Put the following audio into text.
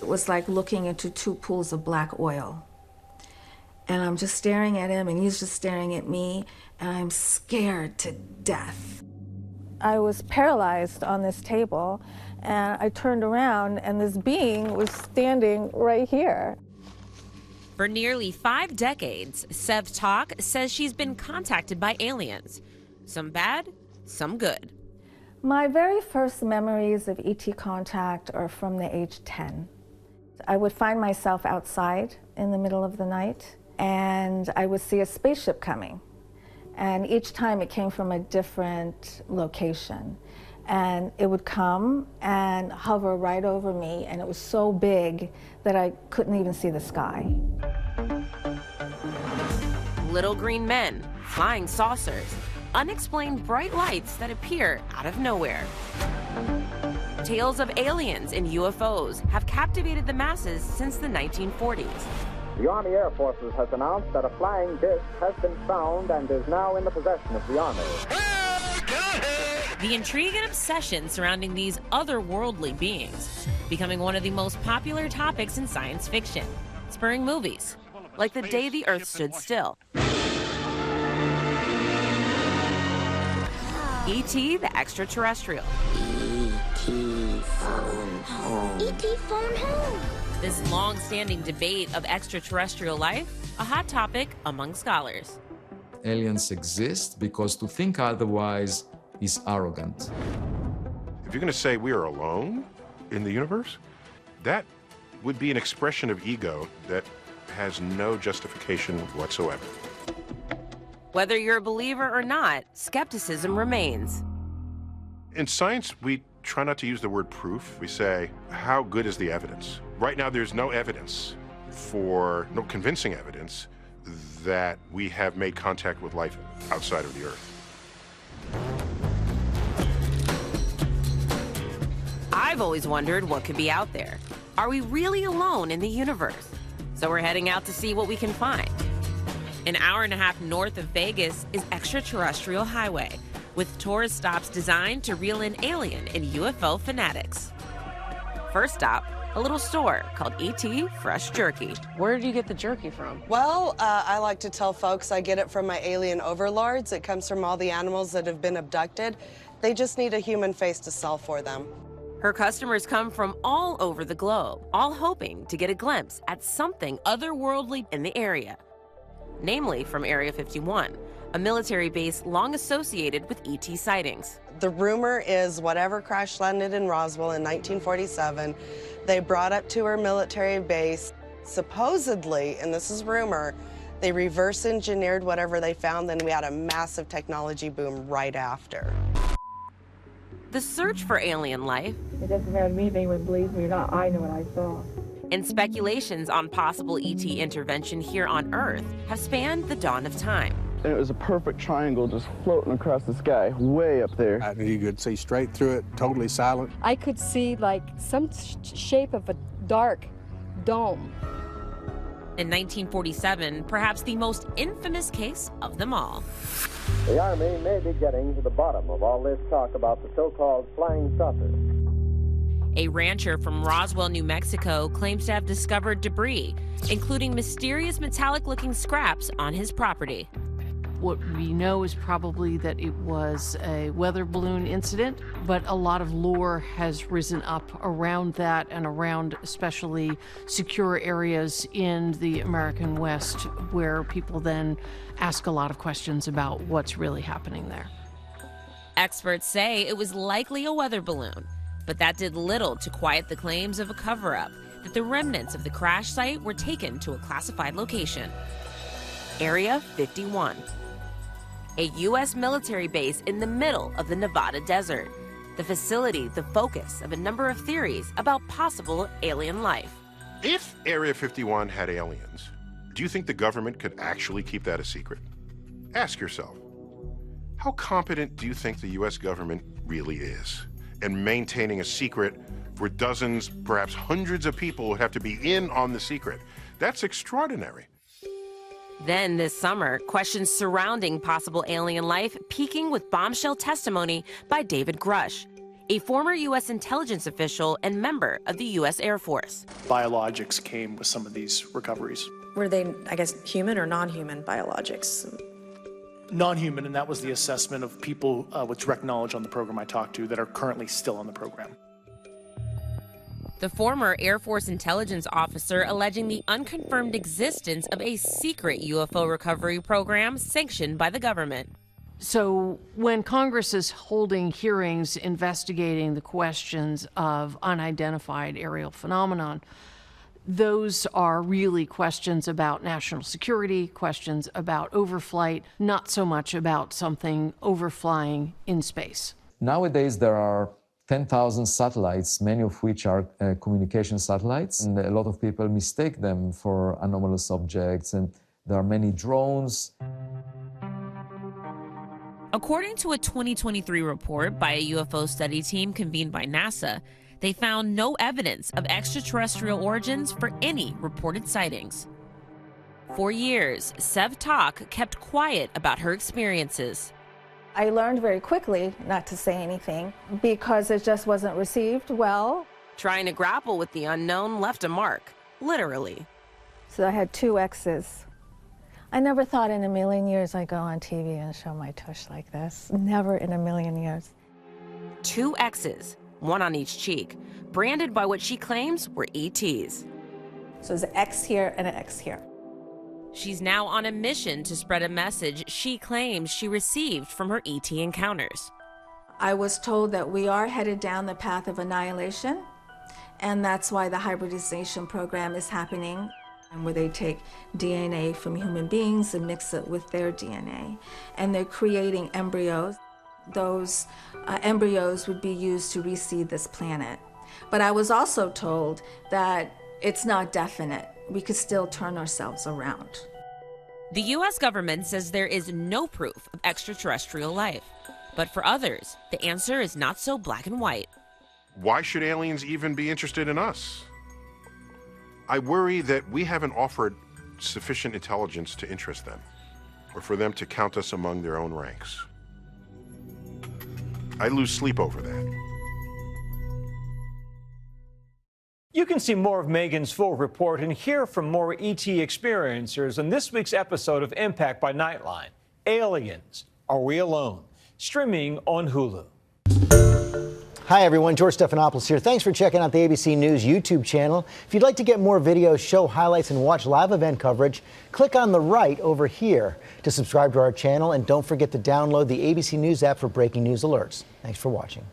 It was like looking into two pools of black oil. And I'm just staring at him, and he's just staring at me, and I'm scared to death. I was paralyzed on this table, and I turned around, and this being was standing right here. For nearly 5 decades, Sev Tak says she's been contacted by aliens. Some bad, some good. My very first memories of ET contact are from the age 10. I would find myself outside in the middle of the night, and I would see a spaceship coming. And each time it came from a different location. And it would come and hover right over me, and it was so big that I couldn't even see the sky. Little green men, flying saucers, unexplained bright lights that appear out of nowhere. Tales of aliens and UFOs have captivated the masses since the 1940s. The Army Air Forces has announced that a flying disc has been found and is now in the possession of the Army. The intrigue and obsession surrounding these otherworldly beings becoming one of the most popular topics in science fiction, spurring movies like The Day the Earth Stood Still, E.T. the Extraterrestrial, E.T. phone home. E.T. phone home. This long-standing debate of extraterrestrial life, a hot topic among scholars. Aliens exist because to think otherwise is arrogant. If you're going to say we are alone in the universe, that would be an expression of ego that has no justification whatsoever. Whether you're a believer or not, skepticism remains. In science, we try not to use the word proof. We say, how good is the evidence? Right now, there's no evidence no convincing evidence that we have made contact with life outside of the Earth. I've always wondered what could be out there. Are we really alone in the universe? So we're heading out to see what we can find. An hour and a half north of Vegas is Extraterrestrial Highway, with tourist stops designed to reel in alien and UFO fanatics. First stop, a little store called E.T. Fresh Jerky. Where do you get the jerky from? Well, I like to tell folks I get it from my alien overlords. It comes from all the animals that have been abducted. They just need a human face to sell for them. Her customers come from all over the globe, all hoping to get a glimpse at something otherworldly in the area. Namely from Area 51, a military base long associated with ET sightings. The rumor is whatever crash landed in Roswell in 1947, they brought up to our military base. Supposedly, and this is rumor, they reverse engineered whatever they found, then we had a massive technology boom right after. The search for alien life, it doesn't matter to me if anyone believes me or not, I know what I saw. And speculations on possible ET intervention here on Earth have spanned the dawn of time. And it was a perfect triangle just floating across the sky, way up there. You could see straight through it, totally silent. I could see like some shape of a dark dome. In 1947, perhaps the most infamous case of them all. The Army may be getting to the bottom of all this talk about the so-called flying saucers. A rancher from Roswell, New Mexico, claims to have discovered debris, including mysterious metallic-looking scraps on his property. What we know is probably that it was a weather balloon incident, but a lot of lore has risen up around that and around especially secure areas in the American West where people then ask a lot of questions about what's really happening there. Experts say it was likely a weather balloon, but that did little to quiet the claims of a cover-up, that the remnants of the crash site were taken to a classified location. Area 51. A U.S. military base in the middle of the Nevada desert. The facility, the focus of a number of theories about possible alien life. If Area 51 had aliens, do you think the government could actually keep that a secret? Ask yourself, how competent do you think the U.S. government really is in maintaining a secret where dozens, perhaps hundreds of people would have to be in on the secret? That's extraordinary. Then this summer, questions surrounding possible alien life peaking with bombshell testimony by David Grush. a former U.S. intelligence official and member of the U.S. Air Force. Biologics came with some of these recoveries. Were they, I guess, human or non-human biologics? Non-human, and that was the assessment of people with direct knowledge on the program I talked to that are currently still on the program. The former Air Force intelligence officer alleging the unconfirmed existence of a secret UFO recovery program sanctioned by the government. So when Congress is holding hearings investigating the questions of unidentified aerial phenomenon, those are really questions about national security, questions about overflight, not so much about something overflying in space. Nowadays, there are 10,000 satellites, many of which are communication satellites, and a lot of people mistake them for anomalous objects, and there are many drones. According to a 2023 report by a UFO study team convened by NASA, they found no evidence of extraterrestrial origins for any reported sightings. For years, Sev Tak kept quiet about her experiences. I learned very quickly not to say anything because it just wasn't received well. Trying to grapple with the unknown left a mark, literally. So I had 2 exes. I never thought in a million years I'd go on TV and show my tush like this. Never in a million years. 2 exes, one on each cheek, branded by what she claims were ETs. So there's an X here and an X here. She's now on a mission to spread a message she claims she received from her ET encounters. I was told that we are headed down the path of annihilation, and that's why the hybridization program is happening, where they take DNA from human beings and mix it with their DNA, and they're creating embryos. Those embryos would be used to reseed this planet. But I was also told that it's not definite. We could still turn ourselves around. The U.S. government says there is no proof of extraterrestrial life. But for others, the answer is not so black and white. Why should aliens even be interested in us? I worry that we haven't offered sufficient intelligence to interest them, or for them to count us among their own ranks. I lose sleep over that. You can see more of Megan's full report and hear from more ET experiencers in this week's episode of Impact by Nightline. Aliens, Are We Alone? Streaming on Hulu. Hi everyone, George Stephanopoulos here. Thanks for checking out the ABC News YouTube channel. If you'd like to get more videos, show highlights, and watch live event coverage, click on the right over here to subscribe to our channel, and don't forget to download the ABC News app for breaking news alerts. Thanks for watching.